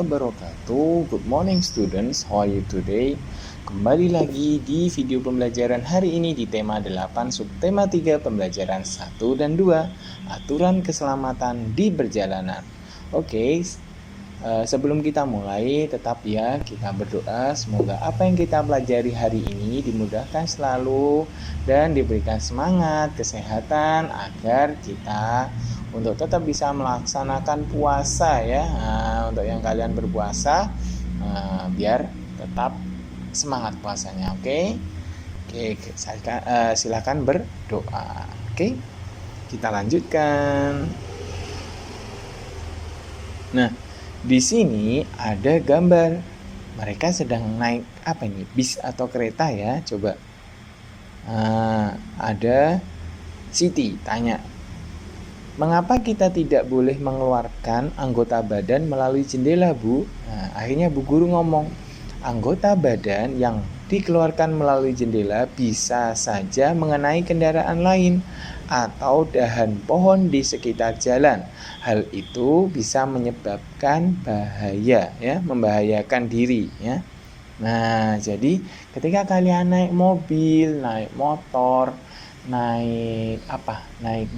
Wabarakatuh. Good morning students, how are you today? Kembali lagi di video pembelajaran hari ini di tema 8 subtema 3 pembelajaran 1 dan 2 aturan keselamatan di perjalanan. Oke, sebelum kita mulai tetap ya kita berdoa semoga apa yang kita pelajari hari ini dimudahkan selalu dan diberikan semangat, kesehatan agar kita untuk tetap bisa melaksanakan puasa ya. Untuk yang kalian berpuasa biar tetap semangat puasanya. Oke, silakan berdoa. Oke, kita lanjutkan. Nah, di sini ada gambar mereka sedang naik apa ini, bis atau kereta ya, coba. Ada Siti tanya, mengapa kita tidak boleh mengeluarkan anggota badan melalui jendela, Bu? Nah, akhirnya Bu Guru ngomong, anggota badan yang dikeluarkan melalui jendela bisa saja mengenai kendaraan lain atau dahan pohon di sekitar jalan. Hal itu bisa menyebabkan bahaya ya, membahayakan diri ya. Nah, jadi ketika kalian naik mobil, naik motor, naik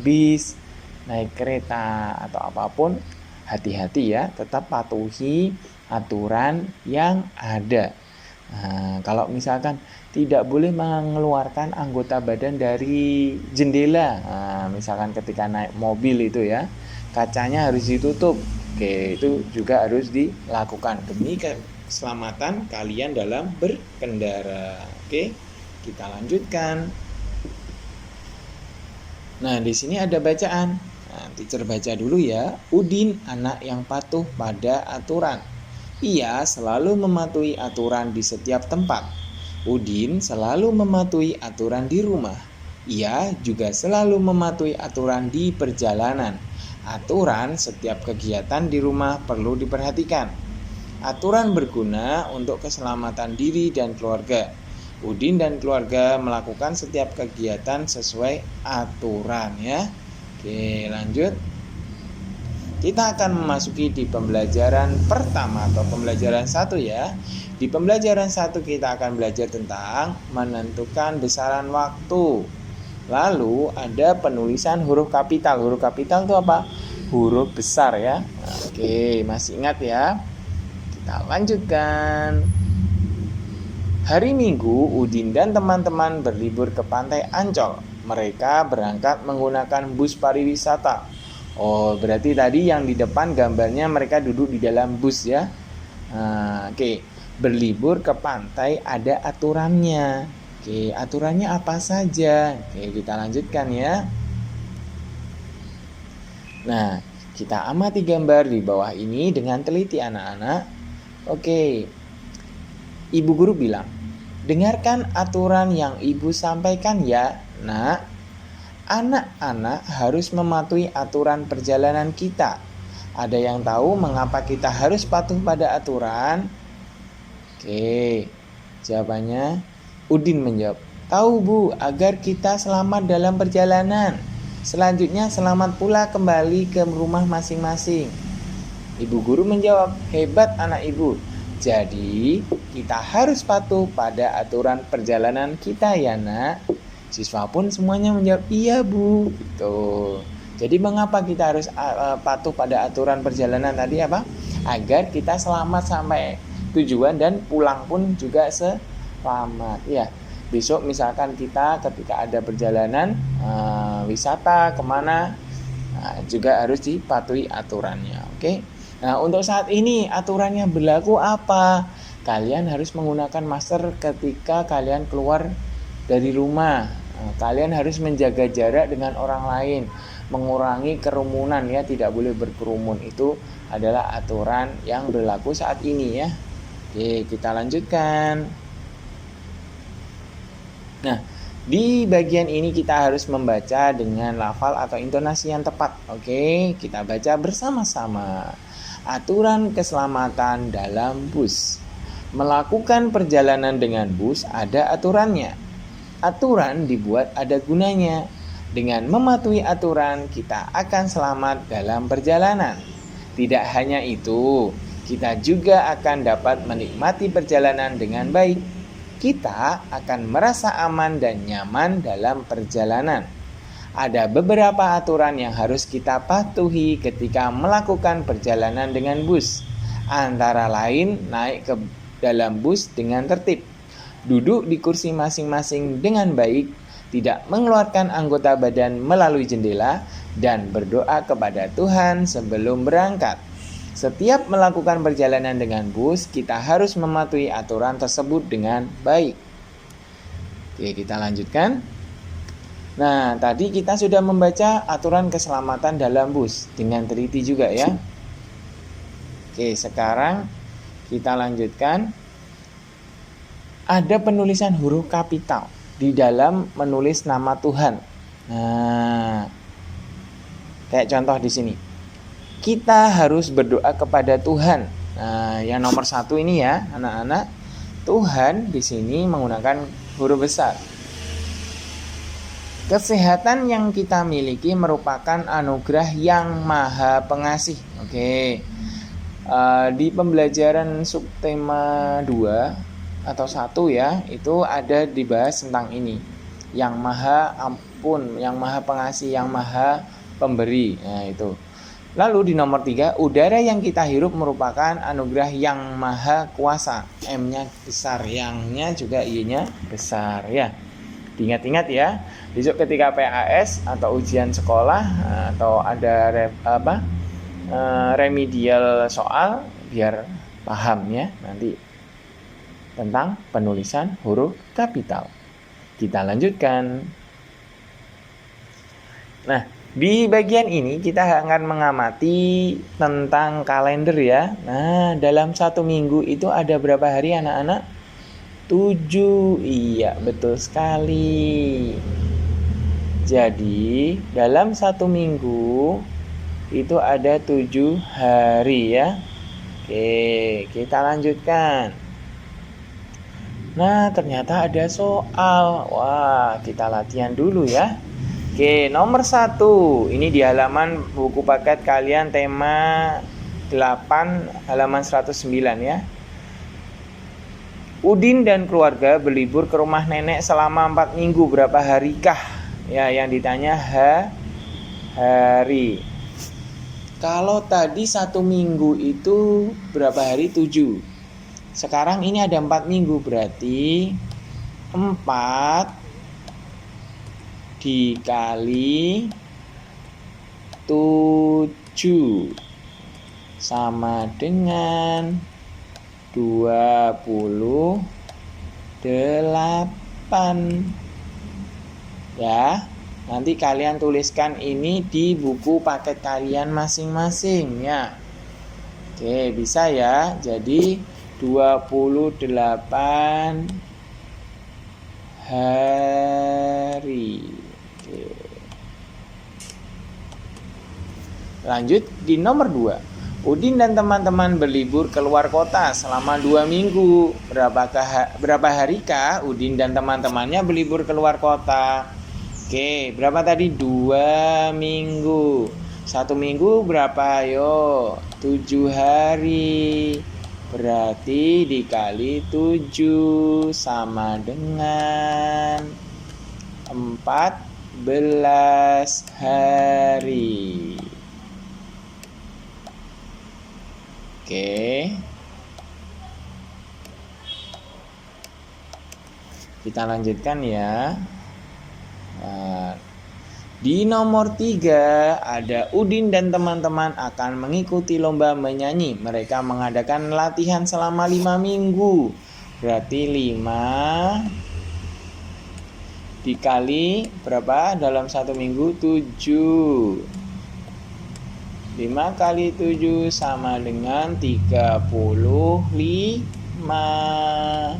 bis, naik kereta atau apapun, hati-hati ya, tetap patuhi aturan yang ada. Nah, kalau misalkan tidak boleh mengeluarkan anggota badan dari jendela, nah, misalkan ketika naik mobil itu ya, kacanya harus ditutup. Oke, itu juga harus dilakukan demi keselamatan kalian dalam berkendara. Oke, kita lanjutkan. Nah, di sini ada bacaan. Nah, teacher baca dulu ya. Udin anak yang patuh pada aturan. Ia selalu mematuhi aturan di setiap tempat. Udin selalu mematuhi aturan di rumah. Ia juga selalu mematuhi aturan di perjalanan. Aturan setiap kegiatan di rumah perlu diperhatikan. Aturan berguna untuk keselamatan diri dan keluarga. Udin dan keluarga melakukan setiap kegiatan sesuai aturan ya. Oke, lanjut. Kita akan memasuki di pembelajaran pertama atau pembelajaran 1 ya. Di pembelajaran 1 kita akan belajar tentang menentukan besaran waktu. Lalu ada penulisan huruf kapital. Huruf kapital itu apa? Huruf besar ya. Oke, masih ingat ya? Kita lanjutkan. Hari Minggu, Udin dan teman-teman berlibur ke Pantai Ancol. Mereka berangkat menggunakan bus pariwisata. Oh, berarti tadi yang di depan gambarnya mereka duduk di dalam bus ya. Oke, berlibur ke pantai ada aturannya. Oke, aturannya apa saja? Oke, kita lanjutkan ya. Nah, kita amati gambar di bawah ini dengan teliti anak-anak. Oke, Ibu Guru bilang, dengarkan aturan yang Ibu sampaikan ya, Nak. Anak-anak harus mematuhi aturan perjalanan kita. Ada yang tahu mengapa kita harus patuh pada aturan? Oke, jawabannya Udin menjawab, tahu Bu, agar kita selamat dalam perjalanan. Selanjutnya selamat pula kembali ke rumah masing-masing. Ibu Guru menjawab, hebat anak Ibu. Jadi kita harus patuh pada aturan perjalanan kita ya Nak. Siswa pun semuanya menjawab iya Bu. Gitu. Jadi mengapa kita harus patuh pada aturan perjalanan tadi apa? Agar kita selamat sampai tujuan dan pulang pun juga selamat ya. Besok misalkan kita ketika ada perjalanan wisata kemana juga harus dipatuhi aturannya. Oke. Nah, untuk saat ini aturannya berlaku apa? Kalian harus menggunakan masker ketika kalian keluar dari rumah. Kalian harus menjaga jarak dengan orang lain, mengurangi kerumunan ya, tidak boleh berkerumun. Itu adalah aturan yang berlaku saat ini ya. Oke, kita lanjutkan. Nah, di bagian ini kita harus membaca dengan lafal atau intonasi yang tepat. Oke, kita baca bersama-sama. Aturan keselamatan dalam bus. Melakukan perjalanan dengan bus ada aturannya. Aturan dibuat ada gunanya. Dengan mematuhi aturan, kita akan selamat dalam perjalanan. Tidak hanya itu, kita juga akan dapat menikmati perjalanan dengan baik. Kita akan merasa aman dan nyaman dalam perjalanan. Ada beberapa aturan yang harus kita patuhi ketika melakukan perjalanan dengan bus. Antara lain, naik ke dalam bus dengan tertib, duduk di kursi masing-masing dengan baik, tidak mengeluarkan anggota badan melalui jendela, dan berdoa kepada Tuhan sebelum berangkat. Setiap melakukan perjalanan dengan bus, kita harus mematuhi aturan tersebut dengan baik. Oke, kita lanjutkan. Nah, tadi kita sudah membaca aturan keselamatan dalam bus dengan teliti juga ya. Oke, sekarang kita lanjutkan. Ada penulisan huruf kapital di dalam menulis nama Tuhan. Nah, kayak contoh di sini. Kita harus berdoa kepada Tuhan. Nah, yang nomor 1 ini ya, anak-anak. Tuhan di sini menggunakan huruf besar. Kesehatan yang kita miliki merupakan anugerah yang maha pengasih. Oke. Di pembelajaran subtema 2 atau 1 ya, itu ada dibahas tentang ini. Yang maha ampun, yang maha pengasih, yang maha pemberi. Nah, itu. Lalu di nomor 3, udara yang kita hirup merupakan anugerah yang maha kuasa. M-nya besar, yang-nya juga I-nya besar ya. Diingat-ingat ya. Besok ketika PAS atau ujian sekolah atau ada remedial soal, biar paham ya nanti tentang penulisan huruf kapital. Kita lanjutkan. Nah, di bagian ini kita akan mengamati tentang kalender ya. Nah, dalam 1 minggu itu ada berapa hari anak-anak? 7. Iya, betul sekali. Jadi, dalam 1 minggu itu ada 7 hari ya. Oke, kita lanjutkan. Nah, ternyata ada soal. Wah, kita latihan dulu ya. Oke, nomor 1. Ini di halaman buku paket kalian tema 8 halaman 109 ya. Udin dan keluarga berlibur ke rumah nenek selama 4 minggu. Berapa harikah? Ya, yang ditanya hari. Kalau tadi 1 minggu itu berapa hari? 7. Sekarang ini ada 4 minggu, berarti 4 dikali 7 sama dengan 28 ya. Nanti kalian tuliskan ini di buku paket kalian masing-masing ya. Oke, bisa ya. Jadi 28 hari. Oke. Lanjut di nomor 2. Udin dan teman-teman berlibur keluar kota selama 2 minggu. Berapa harikah Udin dan teman-temannya berlibur keluar kota? Oke, berapa tadi? 2 minggu. 1 minggu berapa? Ayo, 7 hari. Berarti dikali 7 sama dengan 14 hari. Oke. Kita lanjutkan ya. Di nomor 3 ada Udin dan teman-teman akan mengikuti lomba menyanyi. Mereka mengadakan latihan selama 5 minggu. Berarti 5 dikali berapa dalam 1 minggu? 7. 5 kali 7 sama dengan 35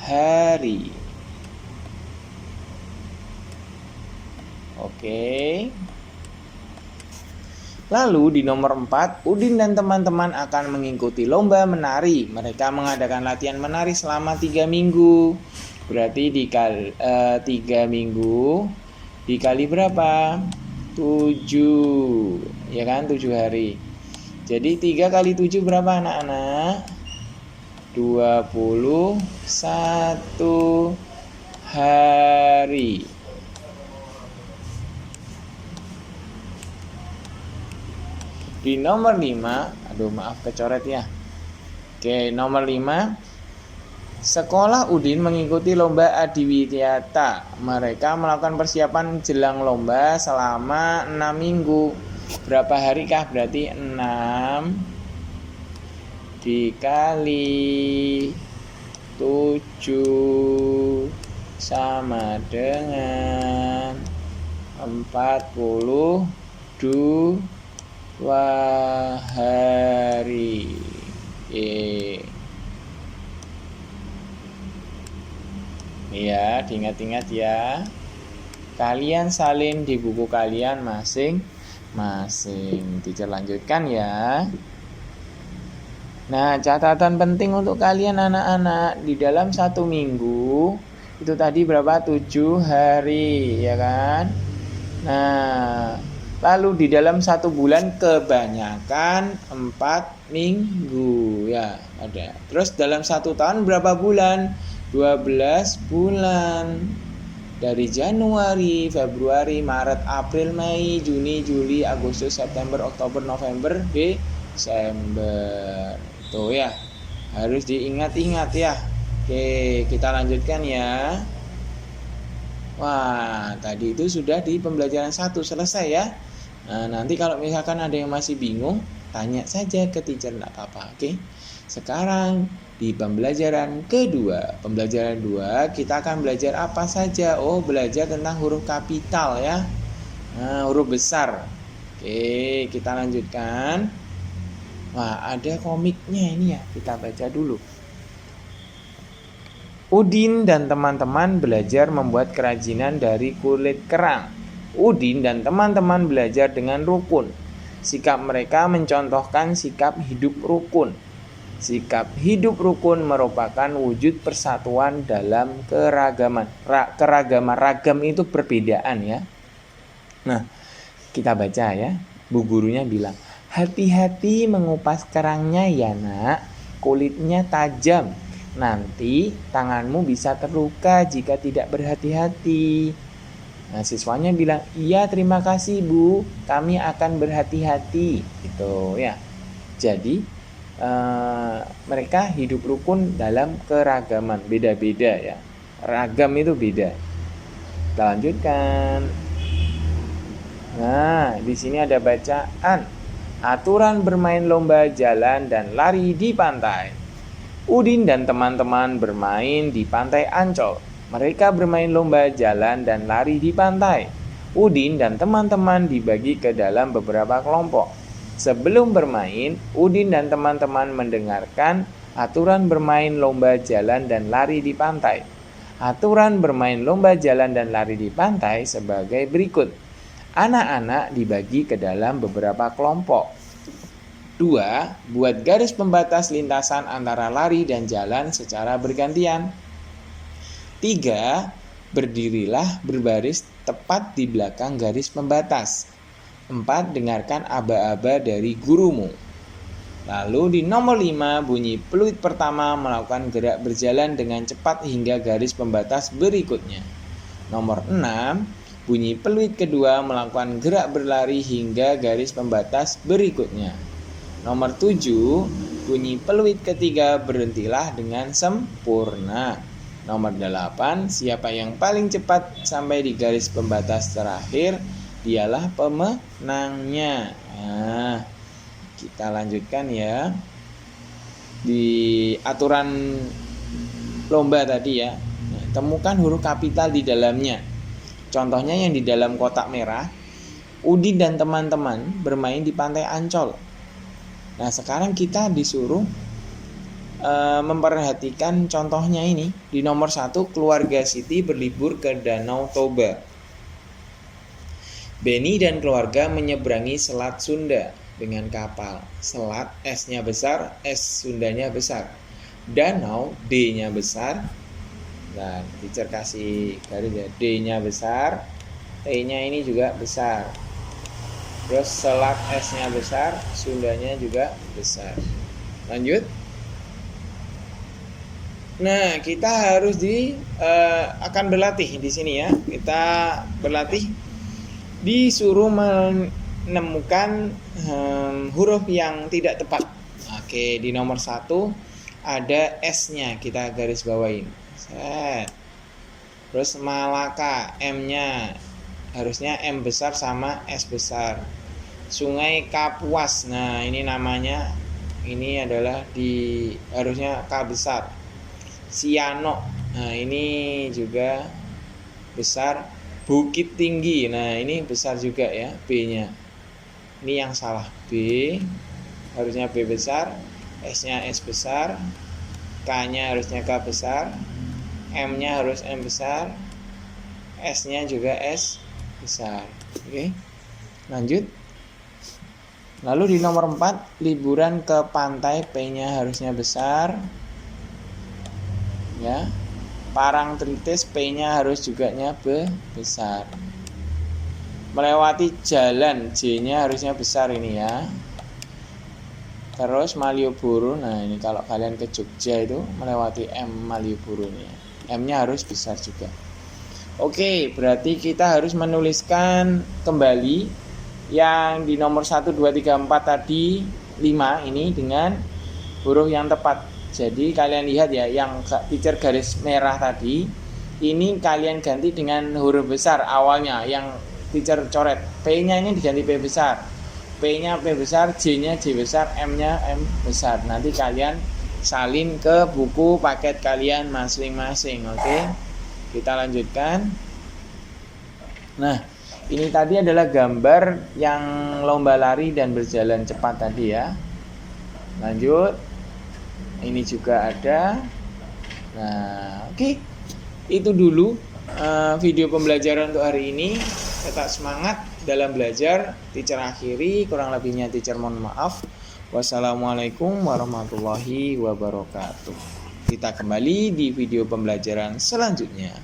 hari. Oke. Lalu di nomor 4, Udin dan teman-teman akan mengikuti lomba menari. Mereka mengadakan latihan menari selama 3 minggu. Berarti dikali 3 minggu dikali berapa? 7. Ya kan, 7 hari. Jadi 3 kali 7 berapa anak-anak? 21 hari. Di nomor 5, aduh maaf kecoret ya. Oke, nomor 5. Sekolah Udin mengikuti lomba adiwidyata. Mereka melakukan persiapan jelang lomba selama 6 minggu. Berapa hari kah? Berarti 6 dikali 7 sama dengan 42 hari. Ya, diingat-ingat ya. Kalian salin di buku kalian masing-masing. Teacher lanjutkan ya. Nah, catatan penting untuk kalian anak-anak, di dalam 1 minggu itu tadi berapa? 7 hari, ya kan? Nah, lalu di dalam 1 bulan kebanyakan 4 minggu ya ada. Terus dalam 1 tahun berapa bulan? 12 bulan. Dari Januari, Februari, Maret, April, Mei, Juni, Juli, Agustus, September, Oktober, November, Desember. Tuh ya, harus diingat-ingat ya. Oke, kita lanjutkan ya. Wah, tadi itu sudah di pembelajaran 1 selesai ya. Nah, nanti kalau misalkan ada yang masih bingung, tanya saja ke teacher, enggak apa-apa. Oke. Sekarang di pembelajaran kedua. Pembelajaran 2 kita akan belajar apa saja? Oh, belajar tentang huruf kapital ya. Nah, huruf besar. Oke, kita lanjutkan. Wah, ada komiknya ini ya. Kita baca dulu. Udin dan teman-teman belajar membuat kerajinan dari kulit kerang. Udin dan teman-teman belajar dengan rukun. Sikap mereka mencontohkan sikap hidup rukun. Sikap hidup rukun merupakan wujud persatuan dalam keragaman. Keragaman, ragam itu perbedaan ya. Nah, kita baca ya. Bu gurunya bilang, hati-hati mengupas kerangnya ya nak, kulitnya tajam. Nanti tanganmu bisa terluka jika tidak berhati-hati. Nah, siswanya bilang, iya terima kasih Bu, kami akan berhati-hati. Gitu ya. Jadi mereka hidup rukun dalam keragaman, beda-beda ya. Ragam itu beda. Kita lanjutkan. Nah, di sini ada bacaan. Aturan bermain lomba jalan dan lari di pantai. Udin dan teman-teman bermain di pantai Ancol. Mereka bermain lomba jalan dan lari di pantai. Udin dan teman-teman dibagi ke dalam beberapa kelompok. Sebelum bermain, Udin dan teman-teman mendengarkan aturan bermain lomba jalan dan lari di pantai. Aturan bermain lomba jalan dan lari di pantai sebagai berikut. Anak-anak dibagi ke dalam beberapa kelompok. 2. Buat garis pembatas lintasan antara lari dan jalan secara bergantian. 3. Berdirilah berbaris tepat di belakang garis pembatas. 4. Dengarkan aba-aba dari gurumu. Lalu di nomor 5, bunyi peluit pertama melakukan gerak berjalan dengan cepat hingga garis pembatas berikutnya. Nomor 6, bunyi peluit kedua melakukan gerak berlari hingga garis pembatas berikutnya. Nomor 7, bunyi peluit ketiga berhentilah dengan sempurna. Nomor 8, siapa yang paling cepat sampai di garis pembatas terakhir, dialah pemenangnya. Nah, kita lanjutkan ya. Di aturan lomba tadi ya. Nah, temukan huruf kapital di dalamnya. Contohnya yang di dalam kotak merah. Udin dan teman-teman bermain di pantai Ancol. Nah, sekarang kita disuruh memperhatikan contohnya ini. Di nomor 1, keluarga Siti berlibur ke Danau Toba. Benny dan keluarga menyeberangi Selat Sunda dengan kapal. Selat S-nya besar, S Sundanya besar. Danau D-nya besar. Nah, teacher kasih garis ya. D-nya besar, T-nya ini juga besar. Terus selat S-nya besar, Sundanya juga besar. Lanjut. Nah, kita harus akan berlatih di sini ya. Kita berlatih disuruh menemukan huruf yang tidak tepat. Oke, di nomor 1 ada S-nya, kita garis bawain. Set. Terus Malaka, M-nya harusnya M besar sama S besar. Sungai Kapuas, nah ini namanya, ini adalah harusnya K besar. Sianok, nah ini juga besar. Bukit Tinggi, nah ini besar juga ya, B-nya. Ini yang salah, B harusnya B besar, S-nya S besar, K-nya harusnya K besar, M-nya harus M besar, S-nya juga S besar. Oke, lanjut. Lalu di nomor 4, liburan ke pantai, P-nya harusnya besar ya. Parangtritis, P-nya harus juga besar. Melewati jalan, J-nya harusnya besar ini ya. Terus Malioboro, nah ini kalau kalian ke Jogja itu melewati M Malioboro ini, M-nya harus besar juga. Oke, berarti kita harus menuliskan kembali yang di nomor 1, 2, 3, 4 tadi 5 ini dengan huruf yang tepat. Jadi kalian lihat ya, yang teacher garis merah tadi ini kalian ganti dengan huruf besar awalnya, yang teacher coret. P-nya ini diganti P besar, P-nya P besar, J-nya J besar, M-nya M besar. Nanti kalian salin ke buku paket kalian masing-masing. Oke, kita lanjutkan. Nah, ini tadi adalah gambar yang lomba lari dan berjalan cepat tadi ya. Lanjut. Ini juga ada. Nah, oke. Itu dulu video pembelajaran untuk hari ini. Tetap semangat dalam belajar. Teacher akhiri, kurang lebihnya teacher mohon maaf. Wassalamualaikum warahmatullahi wabarakatuh. Kita kembali di video pembelajaran selanjutnya.